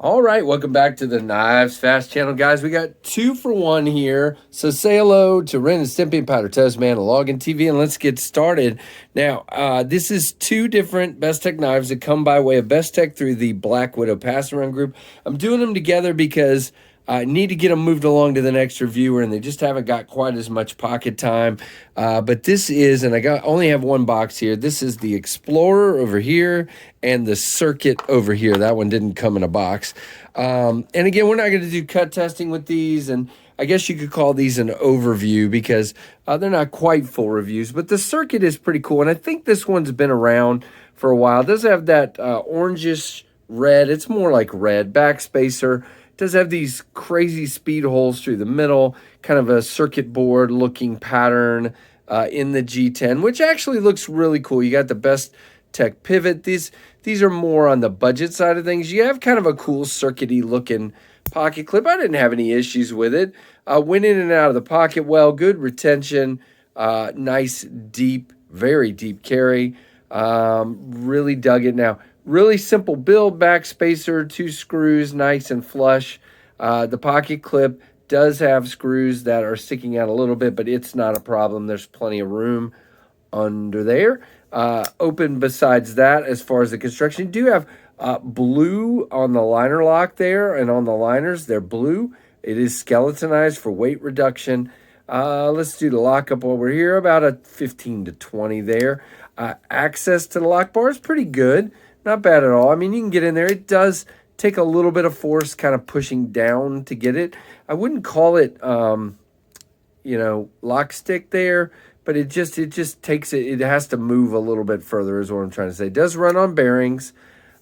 All right, welcome back to the KnivesFAST channel, guys. We got 2-for-1 here. So say hello to Ren and Stimpy and Powder Toast Man and Login TV, and let's get started. Now, this is 2 different Bestech knives that come by way of Bestech through the Black Widow pass-around group. I'm doing them together because I need to get them moved along to the next reviewer, and they just haven't got quite as much pocket time. But this is, and only have one box here. This is the Explorer over here and the Circuit over here. That one didn't come in a box. And again, we're not going to do cut testing with these, and I guess you could call these an overview because they're not quite full reviews. But the Circuit is pretty cool, and I think this one's been around for a while. It does have that orangish red. It's more like red backspacer. Does have these crazy speed holes through the middle, kind of a circuit board looking pattern in the G10, which actually looks really cool. You got the Bestech pivot. These are more on the budget side of things. You have kind of a cool circuity looking pocket clip. I didn't have any issues with it. Went in and out of the pocket well, good retention, nice deep, very deep carry. Really dug it. Now, really simple build, backspacer, 2 screws, nice and flush. The pocket clip does have screws that are sticking out a little bit, but it's not a problem. There's plenty of room under there. Open besides that, as far as the construction, you do have blue on the liner lock there, and on the liners, they're blue. It is skeletonized for weight reduction. Let's do the lockup while we're here, about a 15 to 20 there. Access to the lock bar is pretty good. Not bad at all. I mean, you can get in there. It does take a little bit of force kind of pushing down to get it. I wouldn't call it, lock stick there, but it just takes it. It has to move a little bit further is what I'm trying to say. It does run on bearings.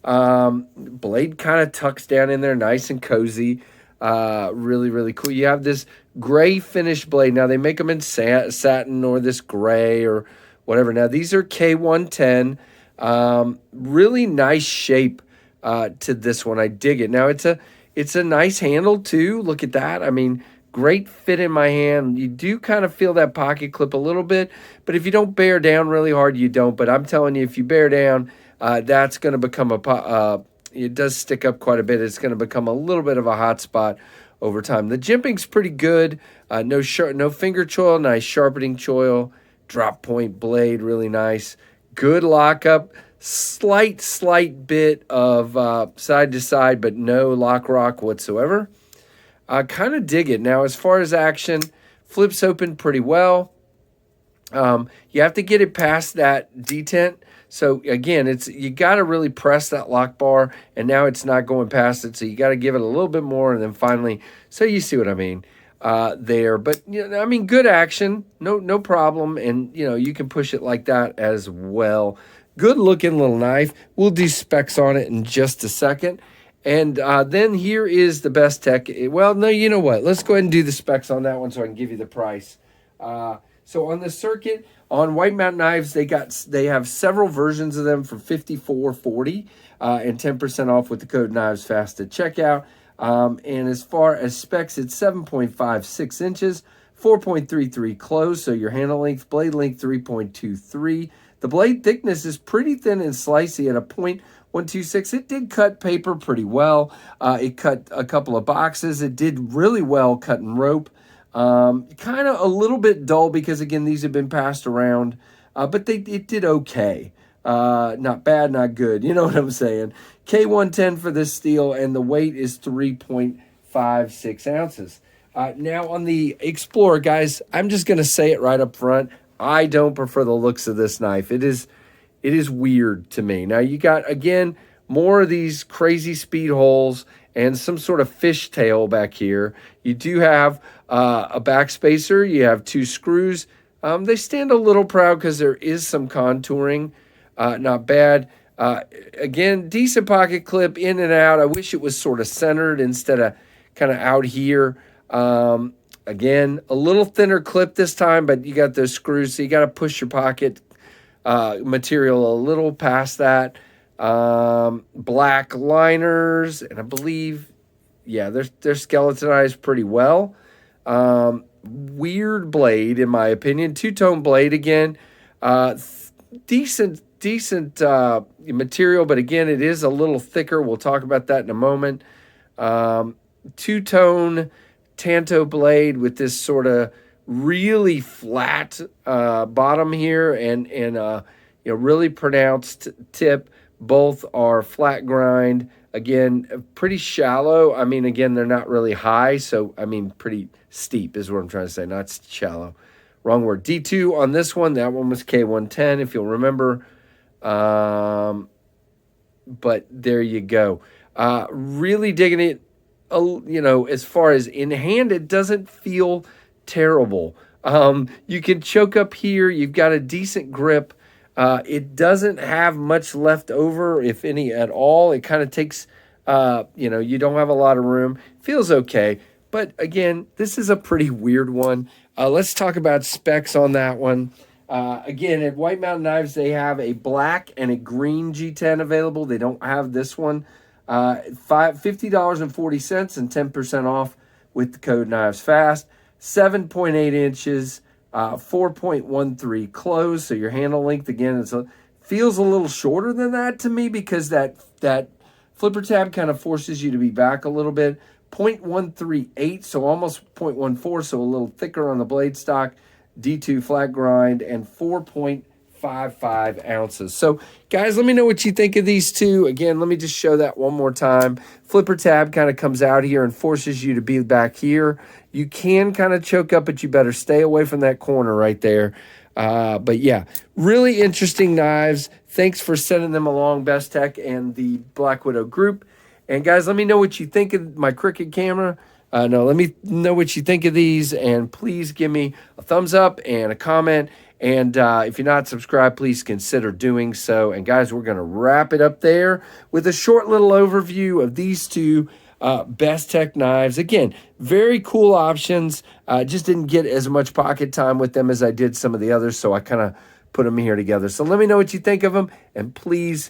Blade kind of tucks down in there, nice and cozy. Really, really cool. You have this gray finish blade. Now, they make them in satin or this gray or whatever. Now, these are K110. Really nice shape to this one. I dig it. Now, it's a nice handle, too. Look at that. I mean, great fit in my hand. You do kind of feel that pocket clip a little bit, but if you don't bear down really hard, you don't. But I'm telling you, if you bear down, that's going to become it does stick up quite a bit. It's going to become a little bit of a hot spot over time. The jimping's pretty good. No finger choil, nice sharpening choil. Drop point blade, really nice. Good lockup. Slight bit of side to side, but no lock rock whatsoever. Kind of dig it. Now, as far as action, flips open pretty well. You have to get it past that detent. So again, you got to really press that lock bar, and now it's not going past it. So you got to give it a little bit more, and then finally, so you see what I mean there. But I mean, good action, no problem, and you can push it like that as well. Good looking little knife. We'll do specs on it in just a second. And then here is the Bestech. Well, no, you know what? Let's go ahead and do the specs on that one so I can give you the price. So on the Circuit, on White Mountain Knives, they have several versions of them for $54.40 and 10% off with the code KnivesFAST at checkout. And as far as specs, it's 7.56 inches, 4.33 close, so your handle length, blade length 3.23. The blade thickness is pretty thin and slicey at a 0.126. It did cut paper pretty well. It cut a couple of boxes. It did really well cutting rope. Kind of a little bit dull because, again, these have been passed around, but it did okay. Not bad, not good. You know what I'm saying? K110 for this steel, and the weight is 3.56 ounces. Now, on the Explorer, guys, I'm just going to say it right up front. I don't prefer the looks of this knife. It is weird to me. Now, you got, again, more of these crazy speed holes and some sort of fishtail back here. You do have a backspacer. You have 2 screws. They stand a little proud because there is some contouring. Not bad. Again, decent pocket clip in and out. I wish it was sort of centered instead of kind of out here. Again, a little thinner clip this time, but you got those screws, so you got to push your pocket material a little past that. Black liners, and I believe, yeah, they're skeletonized pretty well. Weird blade, in my opinion. 2-tone blade again. Decent material, but again, it is a little thicker. We'll talk about that in a moment. Two-tone Tanto blade with this sort of really flat bottom here and really pronounced tip. Both are flat grind. Again, pretty shallow. I mean, again, they're not really high, so I mean, pretty steep is what I'm trying to say, not shallow. Wrong word. D2 on this one. That one was K110, if you'll remember. But there you go. Really digging it. As far as in hand, it doesn't feel terrible. You can choke up here. You've got a decent grip. It doesn't have much left over, if any at all. It kind of takes, you don't have a lot of room. Feels okay. But again, this is a pretty weird one. Let's talk about specs on that one. Again, at White Mountain Knives, they have a black and a green G10 available. They don't have this one. $50.40 and 10% off with the code KnivesFAST. 7.8 inches, 4.13 close. So your handle length, again, feels a little shorter than that to me because that flipper tab kind of forces you to be back a little bit. 0.138, so almost 0.14, so a little thicker on the blade stock. D2 flat grind, and 4.55 ounces. So, guys, let me know what you think of these two. Again, let me just show that one more time. Flipper tab kind of comes out here and forces you to be back here. You can kind of choke up, but you better stay away from that corner right there. But, yeah, really interesting knives. Thanks for sending them along, Bestech and the Black Widow group. And, guys, let me know what you think of my Cricut camera. Let me know what you think of these, and please give me a thumbs up and a comment. And if you're not subscribed, please consider doing so. And, guys, we're going to wrap it up there with a short little overview of these two Bestech knives. Again, very cool options. Just didn't get as much pocket time with them as I did some of the others, so I kind of put them here together. So let me know what you think of them, and please,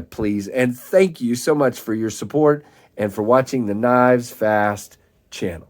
please, and thank you so much for your support and for watching the KnivesFAST channel.